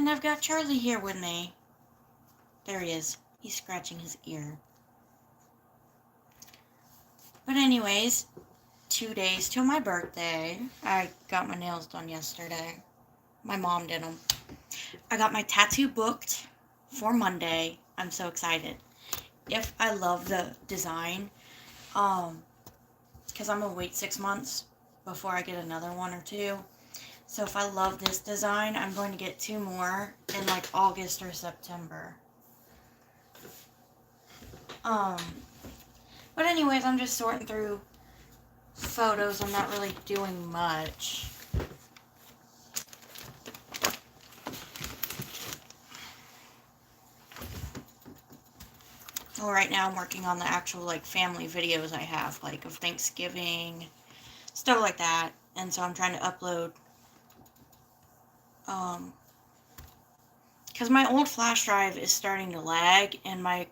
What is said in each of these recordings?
And I've got Charlie here with me. There he is. He's scratching his ear. But anyways, 2 days till my birthday. I got my nails done yesterday. My mom did them. I got my tattoo booked for Monday. I'm so excited. If I love the design, because I'm gonna wait 6 months before I get another one or two. So if I love this design, I'm going to get 2 more in like August or September. But anyways, I'm just sorting through photos. I'm not really doing much. Well, right now I'm working on the actual like family videos I have, like of Thanksgiving, stuff like that. And so I'm trying to upload, because my old flash drive is starting to lag, and my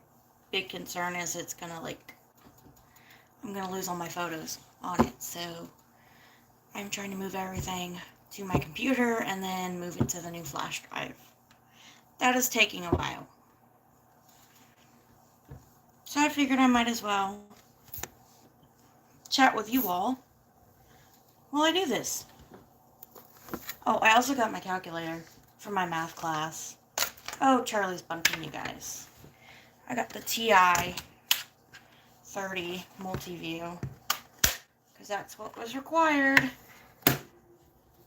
big concern is it's gonna like, I'm gonna lose all my photos on it. So I'm trying to move everything to my computer and then move it to the new flash drive. That is taking a while. So I figured I might as well chat with you all while I do this. Oh, I also got my calculator for my math class. Oh, Charlie's bunking you guys. I got the TI 30 multi-view because that's what was required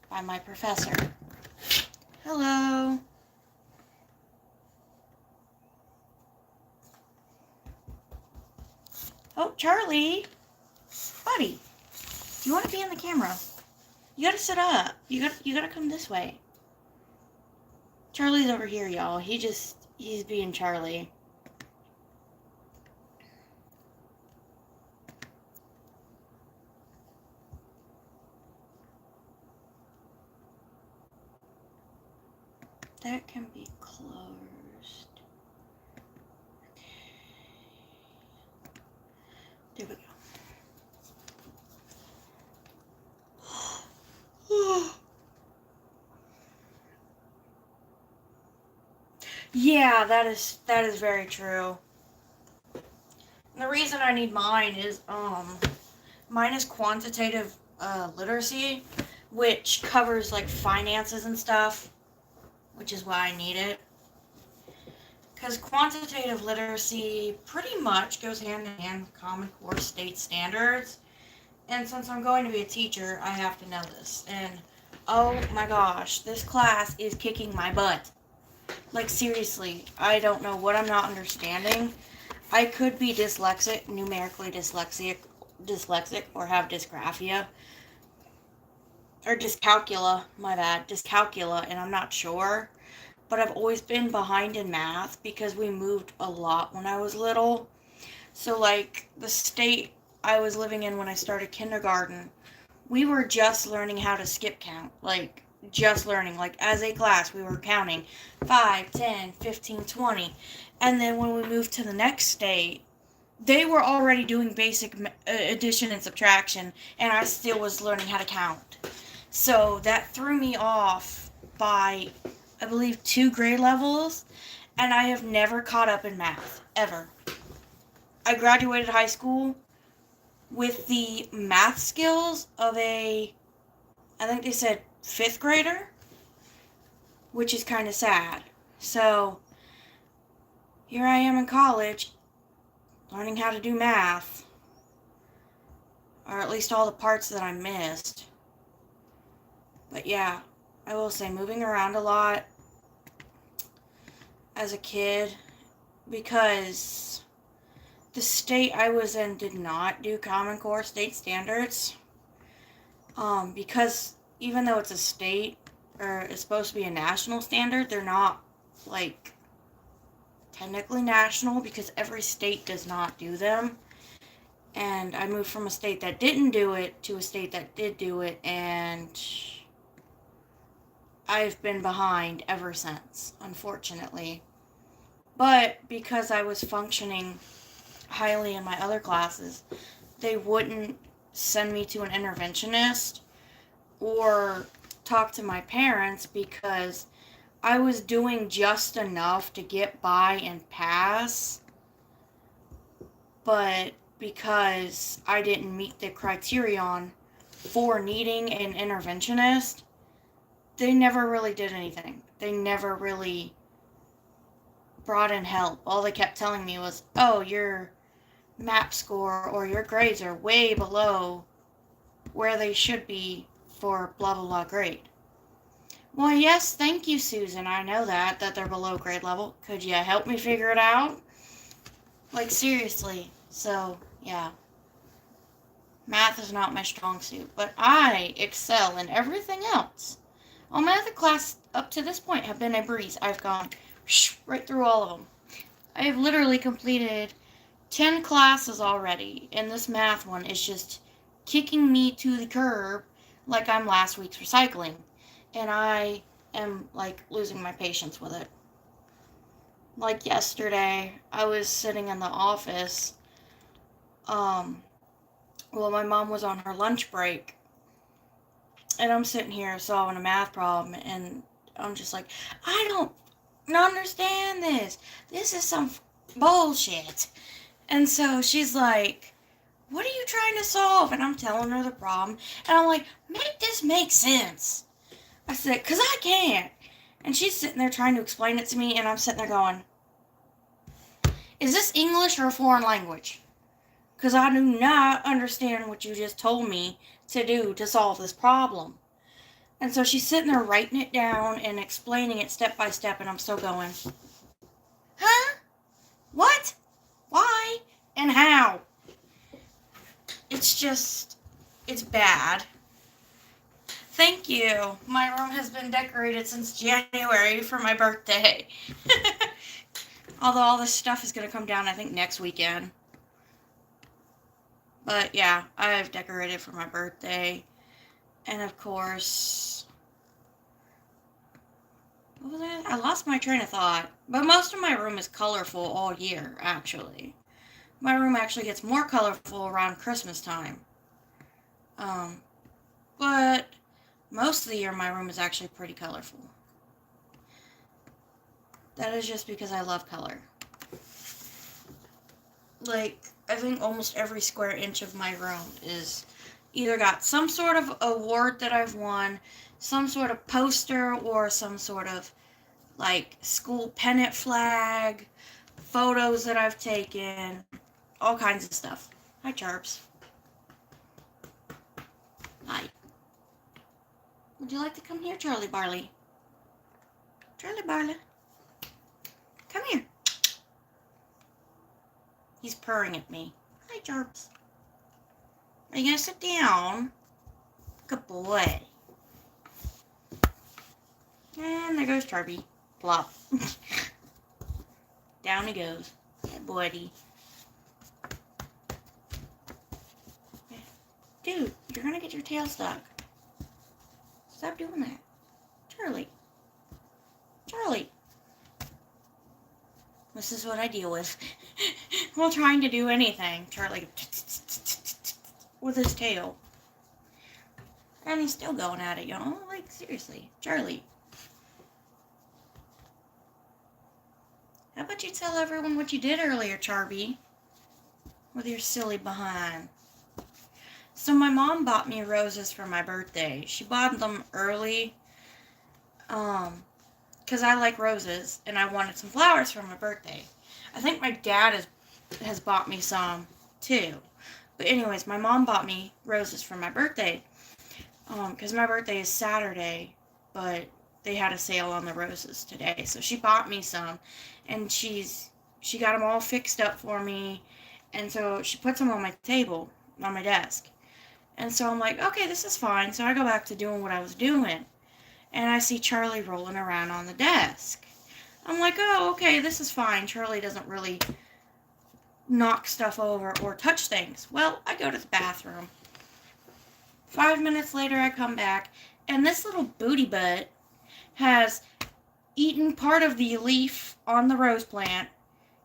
by my professor. Hello. Oh, Charlie. Buddy, do you want to be in the camera? You gotta sit up. You gotta come this way. Charlie's over here, y'all. He's being Charlie. That can be closed. There we go. Yeah, that is very true. And the reason I need mine is mine is quantitative literacy, which covers like finances and stuff, which is why I need it. Because quantitative literacy pretty much goes hand in hand with Common Core state standards. And since I'm going to be a teacher, I have to know this. And oh my gosh, this class is kicking my butt. Like seriously, I don't know what I'm not understanding. I could be dyslexic, numerically dyslexic, or have dysgraphia. Or dyscalculia, my bad, dyscalculia, and I'm not sure. But I've always been behind in math because we moved a lot when I was little. So like the state I was living in when I started kindergarten, we were just learning how to skip count. Like just learning. Like as a class we were counting 5, 10, 15, 20. And then when we moved to the next state, they were already doing basic addition and subtraction, and I still was learning how to count. So that threw me off by, I believe, 2 grade levels, and I have never caught up in math, ever. I graduated high school with the math skills of I think they said 5th grader, which is kind of sad. So here I am in college, learning how to do math, or at least all the parts that I missed. But yeah, I will say moving around a lot as a kid, because the state I was in did not do Common Core state standards. Because even though it's a state, or it's supposed to be a national standard, they're not, like, technically national, because every state does not do them. And I moved from a state that didn't do it to a state that did do it, and I've been behind ever since, unfortunately. But because I was functioning highly in my other classes, they wouldn't send me to an interventionist or talk to my parents because I was doing just enough to get by and pass, but because I didn't meet the criterion for needing an interventionist, they never really did anything. They never really brought in help. All they kept telling me was, oh, your MAP score or your grades are way below where they should be for blah blah blah grade. Well, yes, thank you, Susan. I know that they're below grade level. Could you help me figure it out? Like, seriously. So, yeah. Math is not my strong suit, but I excel in everything else. All my other classes up to this point have been a breeze. I've gone right through all of them. I have literally completed 10 classes already, and this math one is just kicking me to the curb like I'm last week's recycling. And I am, like, losing my patience with it. Like yesterday, I was sitting in the office. Well, my mom was on her lunch break. And I'm sitting here solving a math problem, and I'm just like, I don't understand this. This is some bullshit. And so she's like, what are you trying to solve? And I'm telling her the problem. And I'm like, make this make sense. I said, because I can't. And she's sitting there trying to explain it to me, and I'm sitting there going, is this English or a foreign language? Because I do not understand what you just told me to do to solve this problem. And so she's sitting there writing it down and explaining it step by step, and I'm still going, huh? What? Why? And how? It's just, it's bad. Thank you. My room has been decorated since January for my birthday. Although all this stuff is going to come down, I think, next weekend. But yeah, I've decorated for my birthday. And of course, what was I? I lost my train of thought. But most of my room is colorful all year, actually. My room actually gets more colorful around Christmas time. But most of the year, my room is actually pretty colorful. That is just because I love color. Like, I think almost every square inch of my room is either got some sort of award that I've won, some sort of poster, or some sort of, like, school pennant flag, photos that I've taken, all kinds of stuff. Hi, Charps. Hi. Would you like to come here, Charlie Barley? Charlie Barley. Come here. He's purring at me. Hi, Charps. Are you going to sit down? Good boy. And there goes Charby. Plop. Down he goes. Good buddy. Dude, you're going to get your tail stuck. Stop doing that. Charlie. Charlie. This is what I deal with. While trying to do anything. Charlie with his tail. And he's still going at it, y'all. Like, seriously. Charlie. How about you tell everyone what you did earlier, Charby? With your silly behind. So my mom bought me roses for my birthday. She bought them early. Because I like roses, and I wanted some flowers for my birthday. I think my dad has bought me some, too. But anyways, my mom bought me roses for my birthday. Because my birthday is Saturday, but they had a sale on the roses today. So she bought me some, and she got them all fixed up for me. And so she puts them on my table, on my desk. And so I'm like, okay, this is fine. So I go back to doing what I was doing. And I see Charlie rolling around on the desk. I'm like, oh, okay, this is fine. Charlie doesn't really knock stuff over or touch things. Well, I go to the bathroom. 5 minutes later, I come back, and this little booty butt has eaten part of the leaf on the rose plant,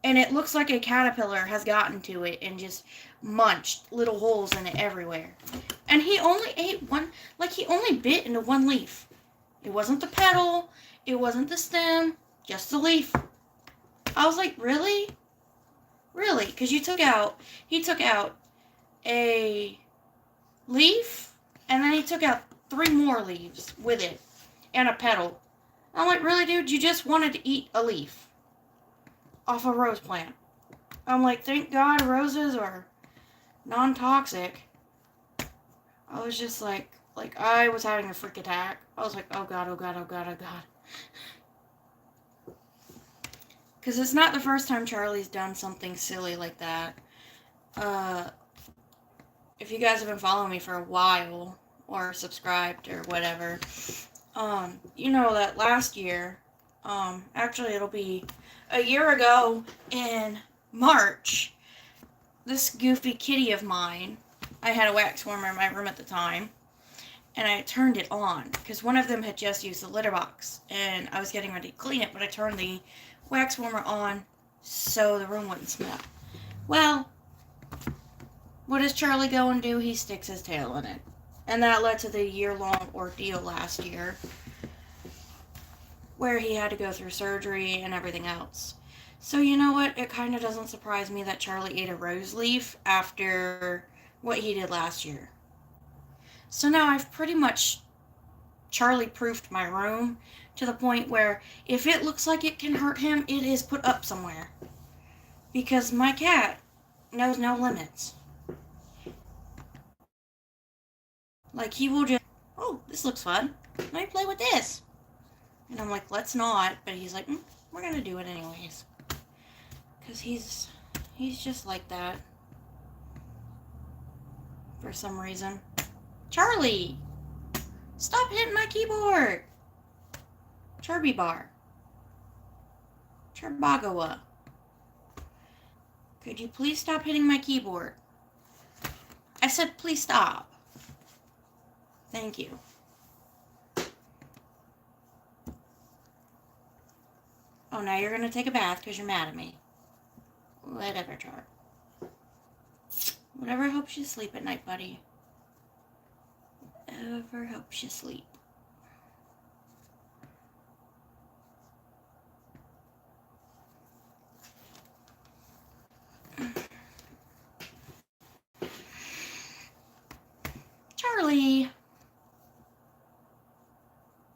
and it looks like a caterpillar has gotten to it and just munched little holes in it everywhere. And he only ate one, like he only bit into one leaf. It wasn't the petal, It wasn't the stem, just the leaf. I was like, really? Really? Because he took out a leaf, and then he took out 3 more leaves with it, and a petal. I'm like, really, dude? You just wanted to eat a leaf off a rose plant. I'm like, thank God roses are non-toxic. I was just like I was having a freak attack. I was like, oh God, oh God, oh God, oh God. Because it's not the first time Charlie's done something silly like that. If you guys have been following me for a while, or subscribed, or whatever, you know that last year, actually it'll be a year ago in March, this goofy kitty of mine, I had a wax warmer in my room at the time, and I turned it on, because one of them had just used the litter box, and I was getting ready to clean it, but I turned the wax warmer on so the room wouldn't smell. Well, what does Charlie go and do? He sticks his tail in it. And that led to the year-long ordeal last year, where he had to go through surgery and everything else. So you know what? It kind of doesn't surprise me that Charlie ate a rose leaf after what he did last year. So now I've pretty much Charlie-proofed my room to the point where if it looks like it can hurt him, it is put up somewhere. Because my cat knows no limits. Like, he will just, oh, this looks fun. Let me play with this. And I'm like, let's not. But he's like, we're going to do it anyways. Because he's just like that. For some reason. Charlie! Stop hitting my keyboard! Charby bar. Charbagawa. Could you please stop hitting my keyboard? I said please stop. Thank you. Oh, now you're going to take a bath because you're mad at me. Whatever, Char. Whatever helps you sleep at night, buddy. Whatever helps you sleep. Charlie!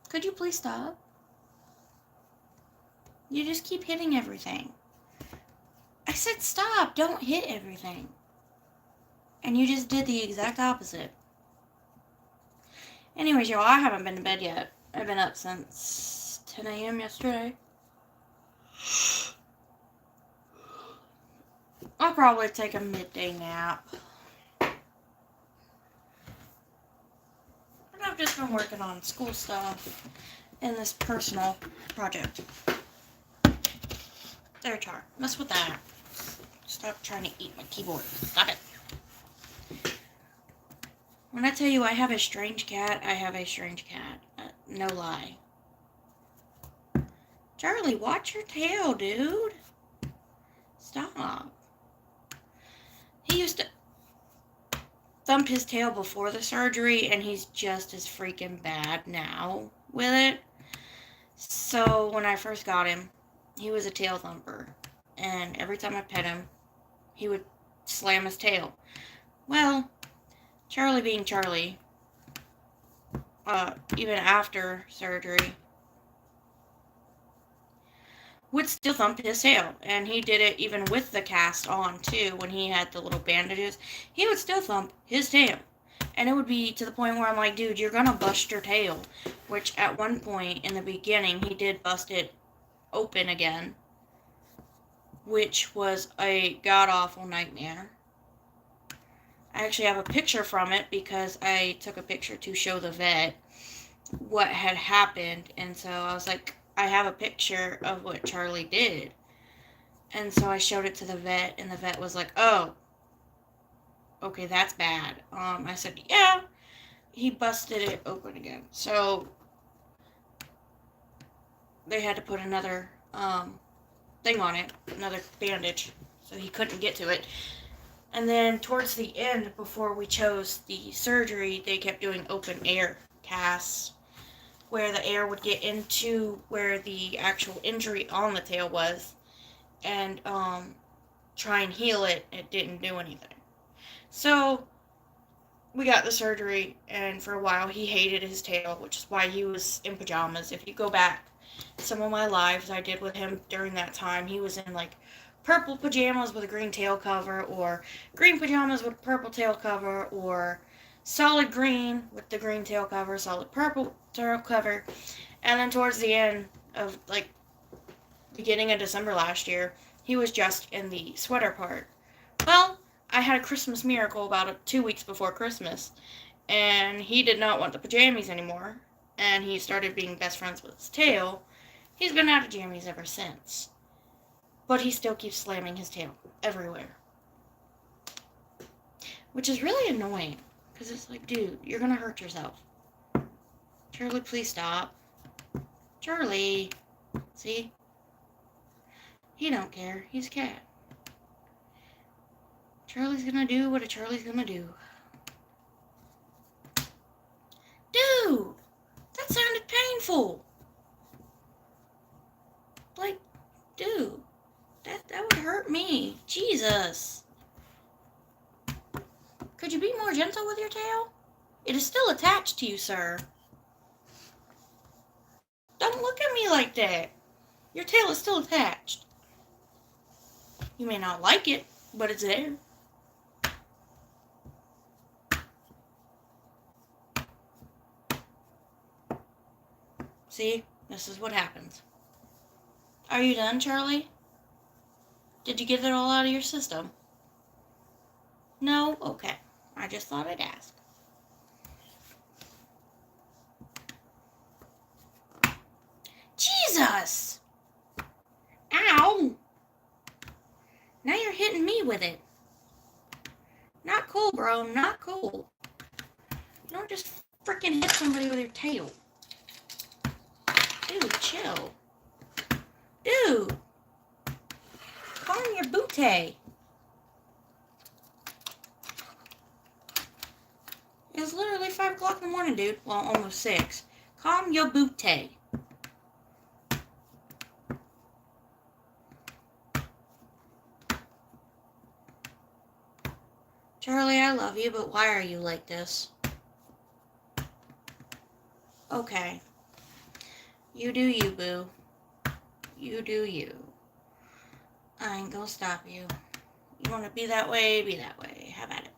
Could you please stop? You just keep hitting everything. I said stop, don't hit everything. And you just did the exact opposite. Anyways, y'all, I haven't been to bed yet. I've been up since 10 a.m. yesterday. I'll probably take a midday nap. But I've just been working on school stuff and this personal project. There, Char. Mess with that. Stop trying to eat my keyboard. Stop it. When I tell you I have a strange cat, I have a strange cat. No lie. Charlie, watch your tail, dude. Stop. He used to thump his tail before the surgery, and he's just as freaking bad now with it. So when I first got him, he was a tail thumper. And every time I pet him, he would slam his tail. Well, Charlie being Charlie, even after surgery, would still thump his tail. And he did it even with the cast on, too, when he had the little bandages. He would still thump his tail. And it would be to the point where I'm like, dude, you're gonna bust your tail. Which at one point in the beginning, he did bust it open again. Which was a god-awful nightmare. I actually have a picture from it because I took a picture to show the vet what had happened. And so I was like, I have a picture of what Charlie did. And so I showed it to the vet, and the vet was like, oh, okay, that's bad. I said, yeah, he busted it open again. So they had to put another thing on it, another bandage, so he couldn't get to it. And then towards the end, before we chose the surgery, they kept doing open air casts, where the air would get into where the actual injury on the tail was, and try and heal it. It didn't do anything. So we got the surgery, and for a while he hated his tail, which is why he was in pajamas. If you go back some of my lives I did with him during that time, he was in like purple pajamas with a green tail cover, or green pajamas with a purple tail cover, or solid green with the green tail cover, solid purple tail cover. And then towards the end of like beginning of December last year, he was just in the sweater part. Well, I had a Christmas miracle about 2 weeks before Christmas, and he did not want the pajamas anymore, and he started being best friends with his tail. He's been out of jammies ever since, but he still keeps slamming his tail everywhere, which is really annoying, because it's like, dude, you're gonna hurt yourself. Charlie, please stop. Charlie, see? He don't care. He's a cat. Charlie's gonna do what a Charlie's gonna do. Dude! That sounded painful! Like, dude, that would hurt me. Jesus! Could you be more gentle with your tail? It is still attached to you, sir. Don't look at me like that. Your tail is still attached. You may not like it, but it's there. See? This is what happens. Are you done, Charlie? Did you get it all out of your system? No? Okay. I just thought I'd ask. Jesus! Ow! Now you're hitting me with it. Not cool, bro. Not cool. You don't just freaking hit somebody with your tail. Dude, chill. Dude! Calm your booty. It's literally 5 o'clock in the morning, dude. Well, almost 6. Calm your booty. Charlie, I love you, but why are you like this? Okay. You do you, boo. You do you. I ain't gonna stop you. You wanna be that way, be that way. Have at it.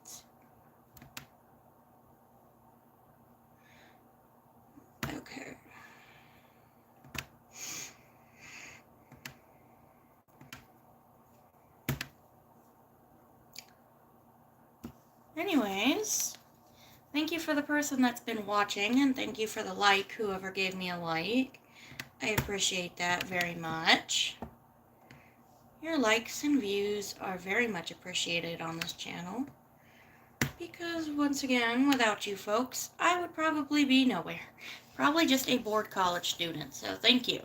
Okay. Anyways, thank you for the person that's been watching, and thank you for the like, whoever gave me a like. I appreciate that very much. Your likes and views are very much appreciated on this channel, because once again, without you folks, I would probably be nowhere. Probably just a bored college student, so thank you.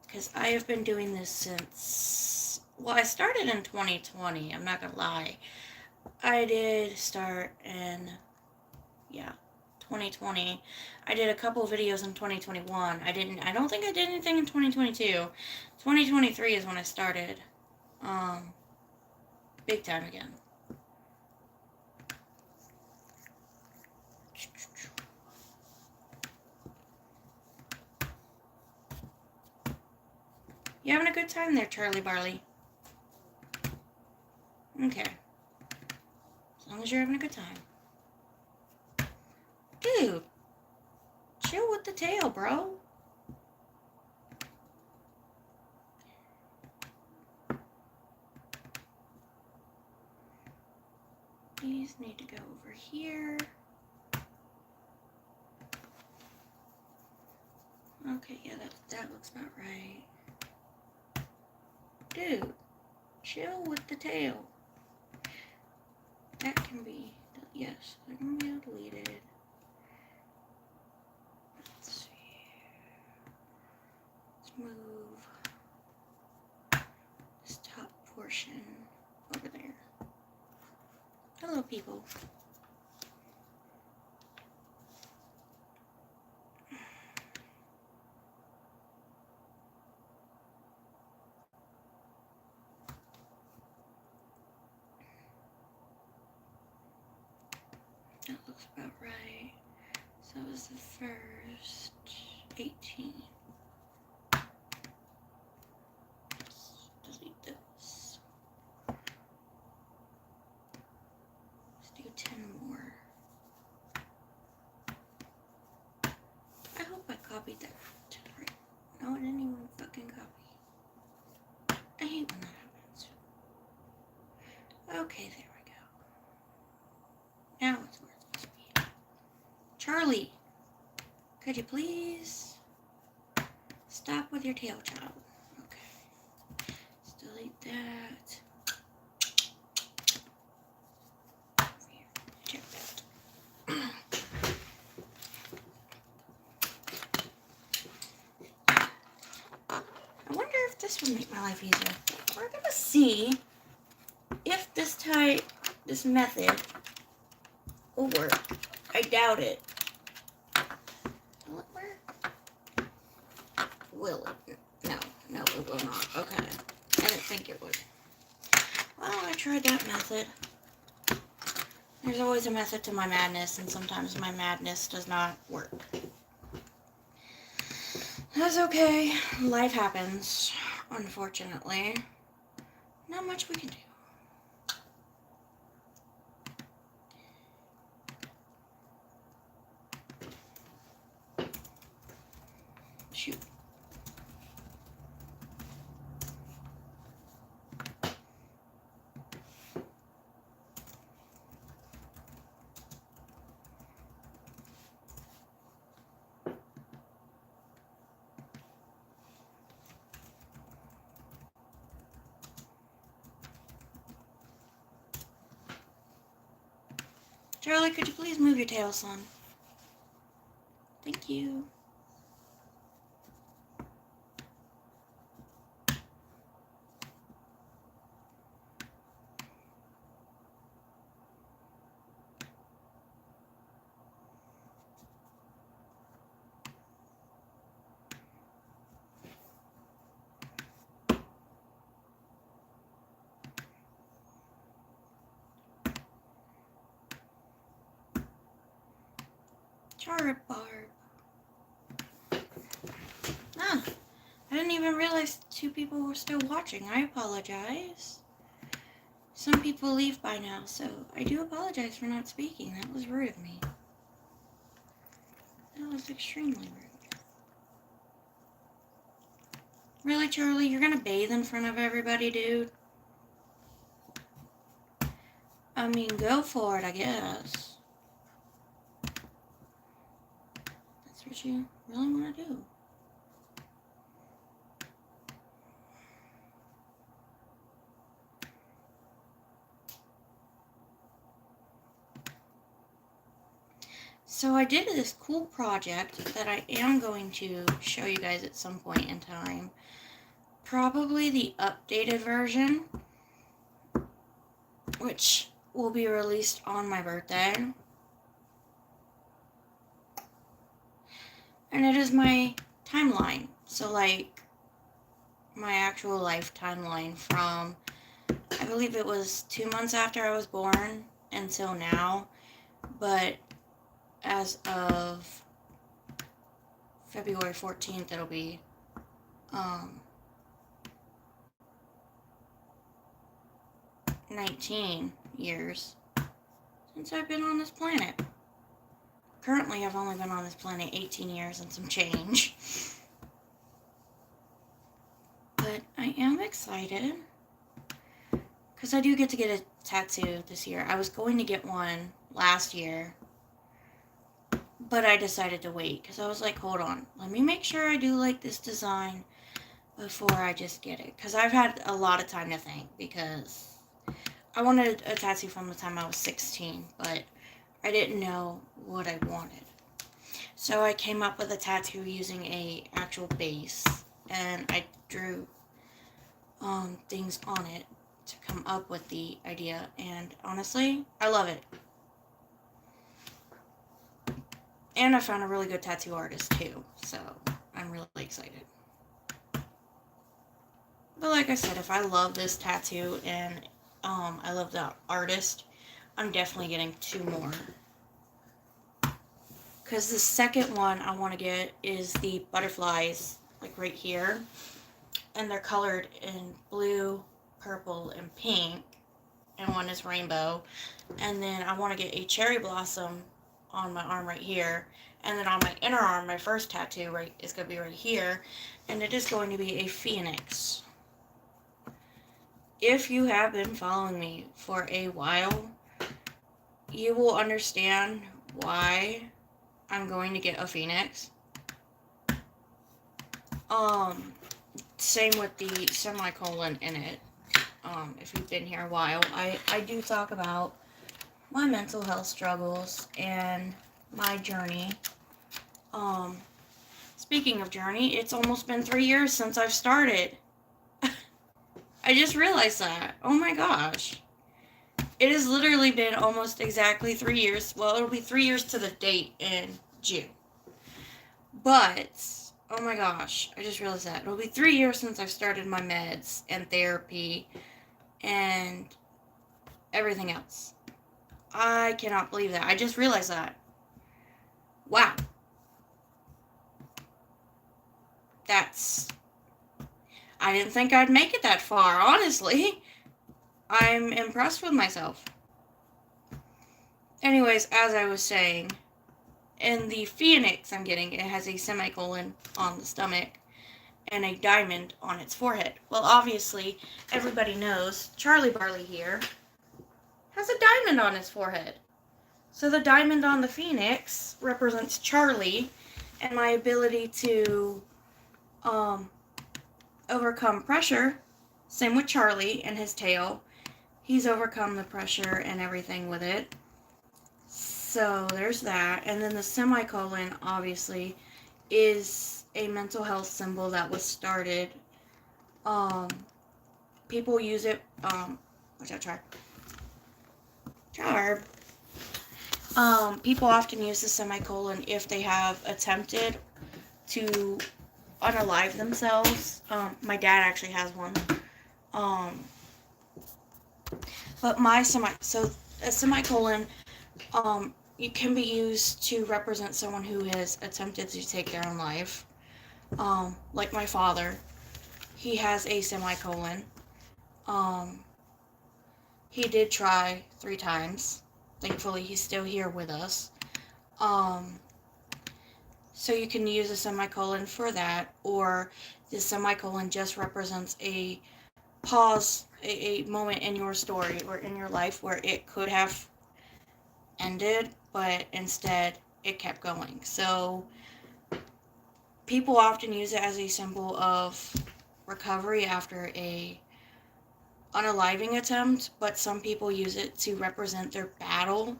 Because I have been doing this since, well, I started in 2020, I'm not gonna lie. I did start in, 2020. I did a couple videos in 2021. I don't think I did anything in 2022. 2023 is when I started, big time again. You having a good time there, Charlie Barley? Okay. As long as you're having a good time. Dude, chill with the tail, bro. These need to go over here. Okay, yeah, that looks about right. Dude, chill with the tail. That can be, yes, that can be deleted. Let's see. Let's move this top portion over there. Hello, people. looks about right. So that was the first 18. Let's delete this. Let's do 10 more. I hope I copied that to the right. No, I didn't even fucking copy. I hate when that happens. Okay, there we go. Now it's where it's supposed to be. Charlie, could you please stop with your tail, child? Okay. Let's delete that. Here, check that. I wonder if this would make my life easier. We're gonna see if this method will work. I doubt it. Will it work? Will it? No, it will not. Okay. I didn't think it would. Well, I tried that method. There's always a method to my madness, and sometimes my madness does not work. That's okay. Life happens, unfortunately. Not much we can do. Shoot. Charlie, could you please move your tail, son? Thank you. Charlie Barb. Ah, I didn't even realize 2 people were still watching. I apologize. Some people leave by now, so I do apologize for not speaking. That was rude of me. That was extremely rude. Really, Charlie? You're gonna bathe in front of everybody, dude? I mean, go for it, I guess. That's what you really want to do. So I did this cool project that I am going to show you guys at some point in time. Probably the updated version, which will be released on my birthday. And it is my timeline. So like my actual life timeline from, I believe it was 2 months after I was born until now. But as of February 14th, it'll be 19 years since I've been on this planet. Currently, I've only been on this planet 18 years and some change. But I am excited because I do get to get a tattoo this year. I was going to get one last year, but I decided to wait because I was like, hold on, let me make sure I do like this design before I just get it. Because I've had a lot of time to think, because I wanted a tattoo from the time I was 16, but I didn't know what I wanted. So I came up with a tattoo using a actual base, and I drew things on it to come up with the idea, and honestly, I love it. And I found a really good tattoo artist too, so I'm really excited. But like I said, if I love this tattoo and I love the artist, I'm definitely getting 2 more. because the second one I want to get is the butterflies, like right here, and they're colored in blue, purple, and pink, and one is rainbow. And then I want to get a cherry blossom on my arm right here, and then on my inner arm, my first tattoo right is going to be right here, and it is going to be a phoenix. If you have been following me for a while, you will understand why I'm going to get a phoenix. Same with the semicolon in it. If you've been here a while, I do talk about my mental health struggles and my journey. Speaking of journey, it's almost been 3 years since I've started. I just realized that. Oh my gosh. It has literally been almost exactly 3 years. Well, it'll be 3 years to the date in June. But, oh my gosh, I just realized that. It'll be 3 years since I've started my meds and therapy and everything else. I cannot believe that. I just realized that. Wow. I didn't think I'd make it that far, honestly. I'm impressed with myself. Anyways, as I was saying, in the phoenix I'm getting, it has a semicolon on the stomach and a diamond on its forehead. Well, obviously, everybody knows Charlie Barley here has a diamond on his forehead. So the diamond on the phoenix represents Charlie and my ability to overcome pressure. Same with Charlie and his tail. He's overcome the pressure and everything with it. So there's that. And then the semicolon, obviously, is a mental health symbol that was started. People use it, what's that, Charb. People often use the semicolon if they have attempted to unalive themselves. My dad actually has one. But a semicolon, it can be used to represent someone who has attempted to take their own life. Like my father, he has a semicolon. He did try 3 times. Thankfully, he's still here with us. So you can use a semicolon for that, or the semicolon just represents a pause, a moment in your story or in your life where it could have ended, but instead it kept going. So people often use it as a symbol of recovery after a unaliving attempt, but some people use it to represent their battle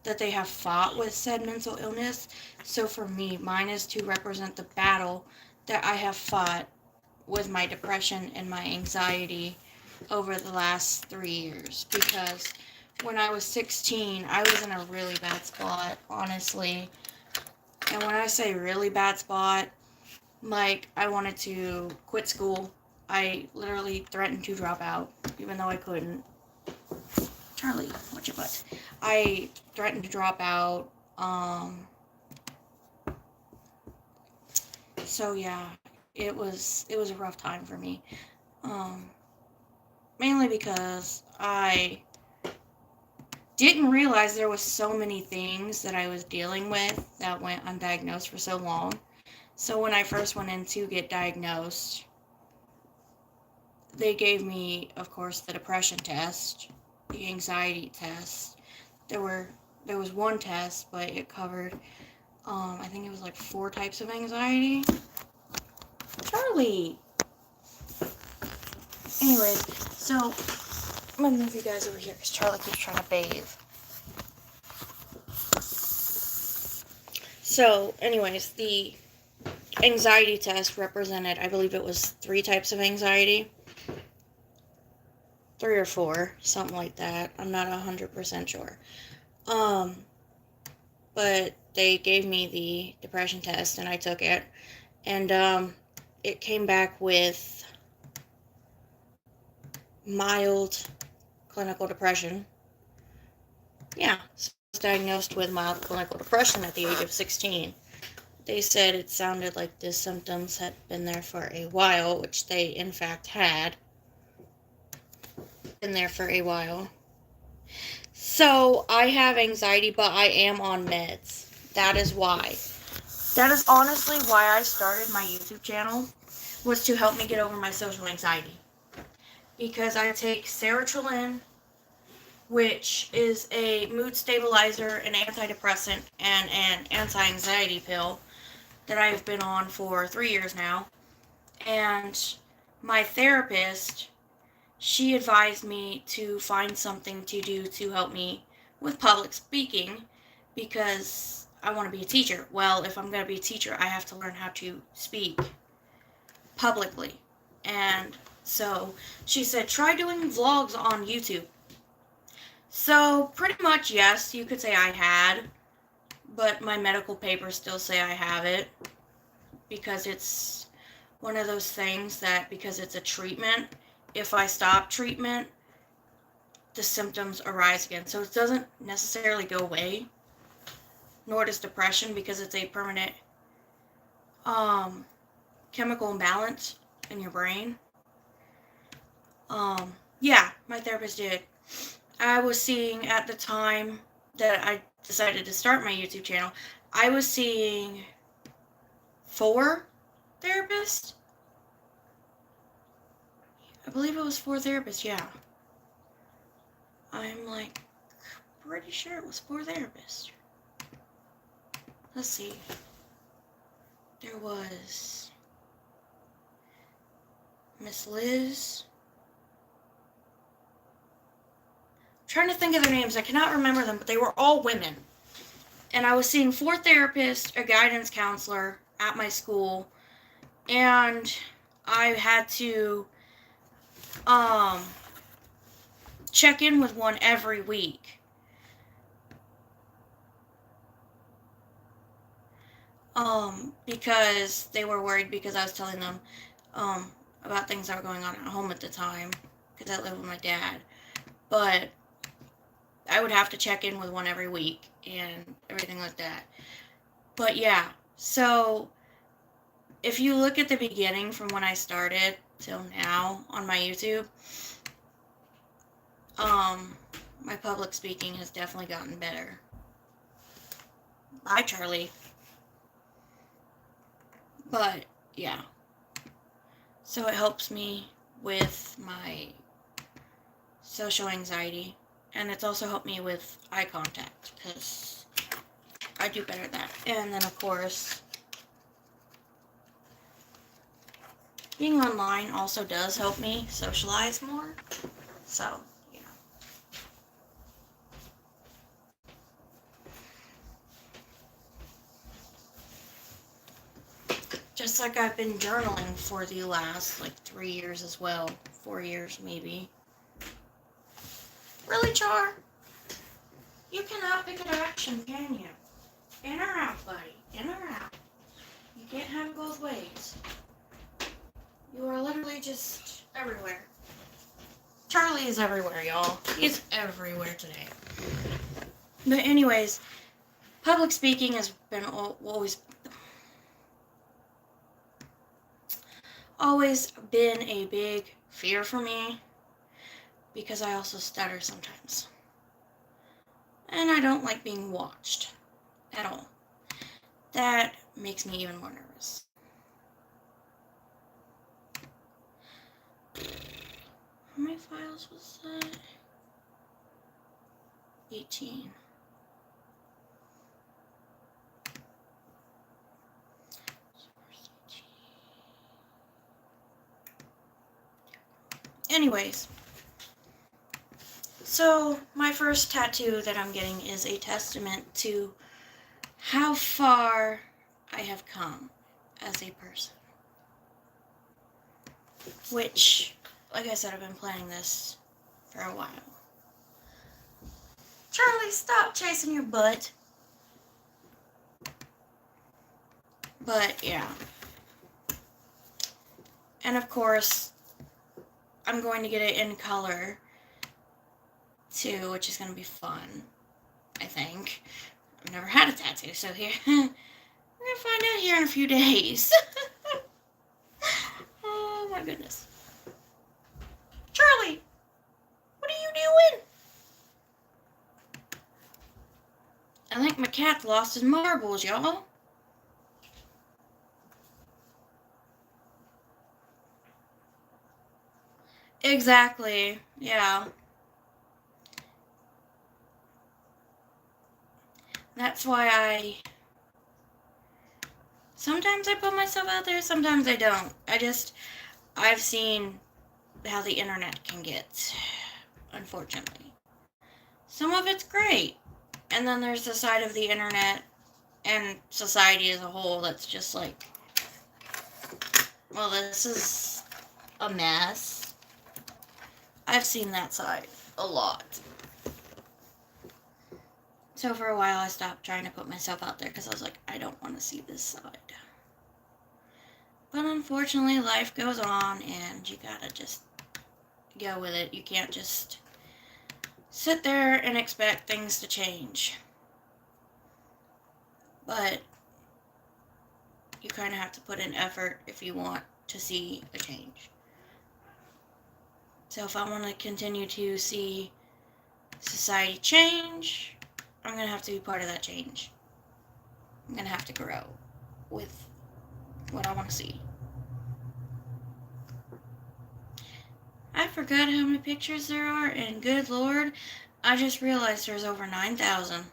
that they have fought with said mental illness. So for me, mine is to represent the battle that I have fought with my depression and my anxiety over the last 3 years. Because when I was 16, I was in a really bad spot, honestly. And when I say really bad spot, like, I wanted to quit school. I literally threatened to drop out, even though I couldn't. Charlie, watch your butt. I threatened to drop out. So yeah, it was a rough time for me. Mainly because I didn't realize there was so many things that I was dealing with that went undiagnosed for so long. So when I first went in to get diagnosed, they gave me, of course, the depression test, the anxiety test. There was one test, but it covered, I think it was like 4 types of anxiety. Charlie! Anyways, so I'm gonna move you guys over here because Charlie keeps trying to bathe. So, anyways, the anxiety test represented, I believe it was 3 types of anxiety. 3 or 4, something like that. I'm not 100% sure. But they gave me the depression test and I took it. And it came back with mild clinical depression. Yeah, so diagnosed with mild clinical depression at the age of 16. They said it sounded like the symptoms had been there for a while, which they in fact had been there for a while. So I have anxiety, but I am on meds. That is why. That is honestly why I started my YouTube channel, was to help me get over my social anxiety. Because I take sertraline, which is a mood stabilizer, an antidepressant, and an anti-anxiety pill that I've been on for 3 years now. And my therapist, she advised me to find something to do to help me with public speaking because I want to be a teacher. Well, if I'm going to be a teacher, I have to learn how to speak publicly. And so she said, try doing vlogs on YouTube. So pretty much, yes, you could say I had, but my medical papers still say I have it because it's one of those things that because it's a treatment, if I stop treatment, the symptoms arise again. So it doesn't necessarily go away, nor does depression because it's a permanent chemical imbalance in your brain. Yeah, my therapist did. I was seeing at the time that I decided to start my YouTube channel, I was seeing 4 therapists. I believe it was 4 therapists, yeah. I'm like pretty sure it was 4 therapists. Let's see. There was Miss Liz. I'm trying to think of their names. I cannot remember them, but they were all women. And I was seeing 4 therapists, a guidance counselor at my school, and I had to check in with one every week. Because they were worried because I was telling them about things that were going on at home at the time because I lived with my dad. But I would have to check in with one every week and everything like that. But yeah, so if you look at the beginning from when I started till now on my YouTube, my public speaking has definitely gotten better. Bye, Charlie. But yeah, so it helps me with my social anxiety, and it's also helped me with eye contact because I do better at that. And then of course, being online also does help me socialize more. So, yeah. Just like I've been journaling for the last 3 years as well. 4 years maybe. Really, Char? You cannot pick a direction, can you? In or out, buddy. In or out. You can't have it both ways. You are literally just everywhere. Charlie is everywhere, y'all. He's everywhere today. But anyways, public speaking has been always been a big fear for me because I also stutter sometimes. And I don't like being watched at all. That makes me even more nervous. How many files was that? 18. Anyways, so my first tattoo that I'm getting is a testament to how far I have come as a person. Which, like I said, I've been planning this for a while. Charlie, stop chasing your butt. But, yeah. And of course, I'm going to get it in color too, which is going to be fun. I think. I've never had a tattoo, so here we're gonna find out here in a few days. Oh my goodness. Charlie, what are you doing? I think my cat lost his marbles, y'all. Exactly, yeah. That's why sometimes I put myself out there, sometimes I don't. I've seen how the internet can get, unfortunately. Some of it's great, and then there's the side of the internet and society as a whole that's just like, well, this is a mess. I've seen that side a lot. So for a while I stopped trying to put myself out there because I was like, I don't want to see this side. But unfortunately, life goes on and you gotta just go with it. You can't just sit there and expect things to change. But you kind of have to put in effort if you want to see a change. So if I want to continue to see society change, I'm going to have to be part of that change. I'm going to have to grow with what I want to see. I forgot how many pictures there are, and good lord, I just realized there's over 9,000.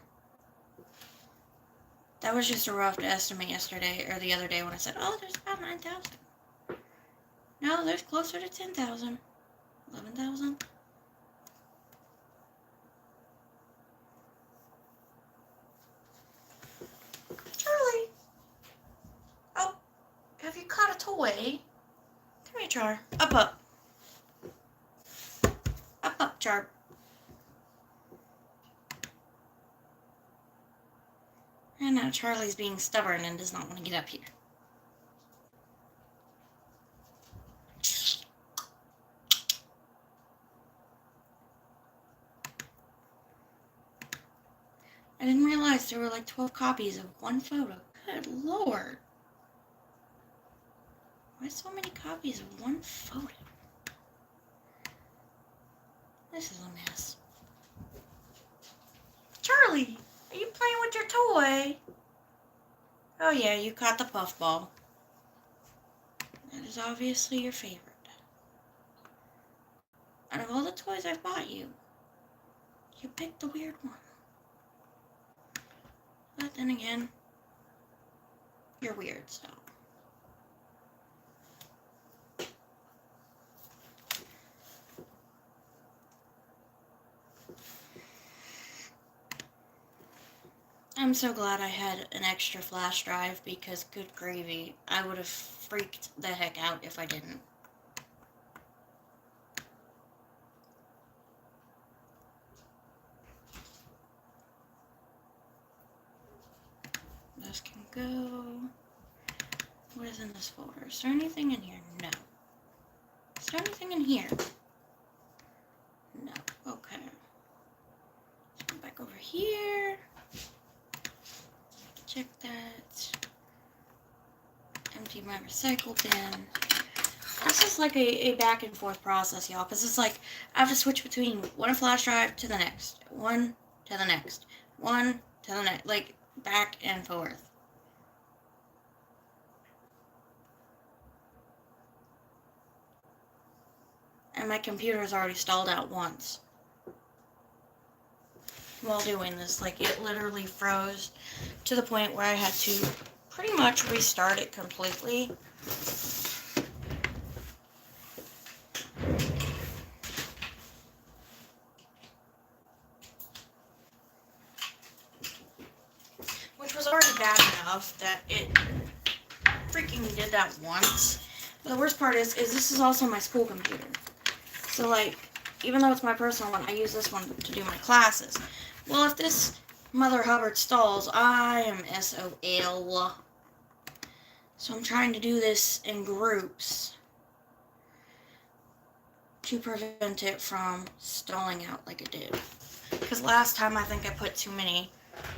That was just a rough estimate yesterday, or the other day when I said, oh, there's about 9,000. No, there's closer to 10,000. 11,000. Charlie! Oh, have you caught a toy? Come here, Char. Up, up. Up, up, Char. And now Charlie's being stubborn and does not want to get up here. I didn't realize there were like 12 copies of one photo. Good lord. Why so many copies of one photo? This is a mess. Charlie, are you playing with your toy? Oh yeah, you caught the puffball. That is obviously your favorite. Out of all the toys I've bought you, you picked the weird one. But then again, you're weird, so. I'm so glad I had an extra flash drive because good gravy, I would have freaked the heck out if I didn't. This can go. What is in this folder? Is there anything in here? No. Is there anything in here? No. Okay. Let's go back over here. Check that. Empty my recycle bin. This is like a back and forth process, y'all, because it's like I have to switch between one flash drive to the next, one to the next, one to the next, like back and forth. And my computer has already stalled out once while doing this. Like, it literally froze to the point where I had to pretty much restart it completely. Which was already bad enough that it freaking did that once. But the worst part is this is also my school computer. So, like, even though it's my personal one, I use this one to do my classes. Well, if this Mother Hubbard stalls, I am SOL. So I'm trying to do this in groups to prevent it from stalling out like it did. Because last time I think I put too many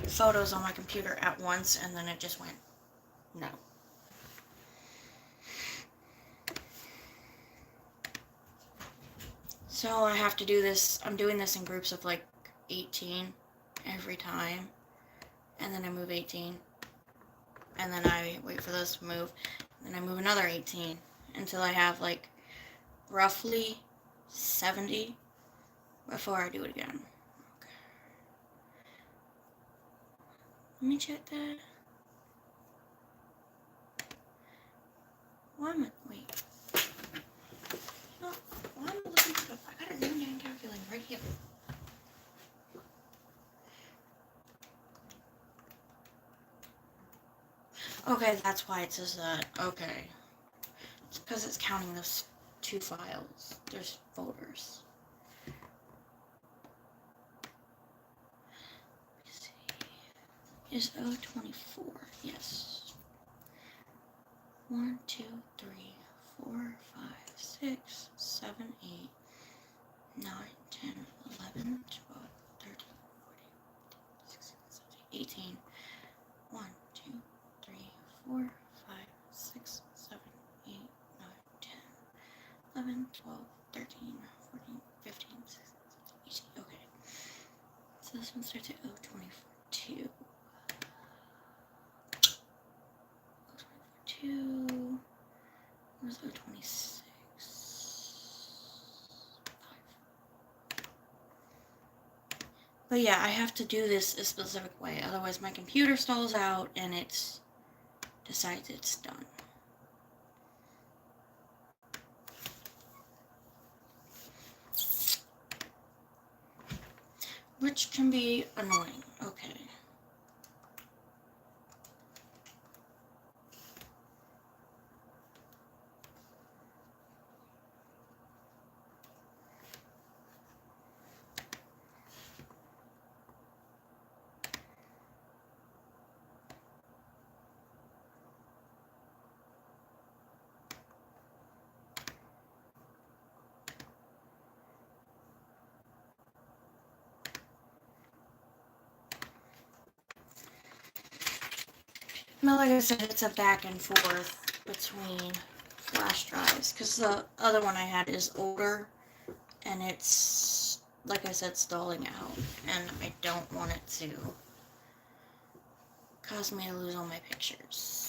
photos on my computer at once and then it just went, no. So I have to do this, I'm doing this in groups of like 18 every time. And then I move 18. And then I wait for those to move. And then I move another 18 until I have like roughly 70 before I do it again. Okay. Let me check that. Why am I, wait. No, why am I looking for, I got a new name calculator right here. Okay, that's why it says that. Okay. It's because it's counting those two files. There's folders. Let's see. Is O24? Yes. 1, 2, 3, 4, 5, 6, 7, 8, 9, 10, 11, 12, 13, 14, 16, 17, 18. 1, 2, 3, 4, 5, 6, 7, 8, 9, 10, 11, 12, 13, 14, 15, 16, 17, 18. Okay. So this one starts at O22. O22. Where's O26? 5. But yeah, I have to do this a specific way. Otherwise my computer stalls out and it decides it's done. Which can be annoying. Okay. Now, like I said, it's a back and forth between flash drives because the other one I had is older and it's, like I said, stalling out and I don't want it to cause me to lose all my pictures.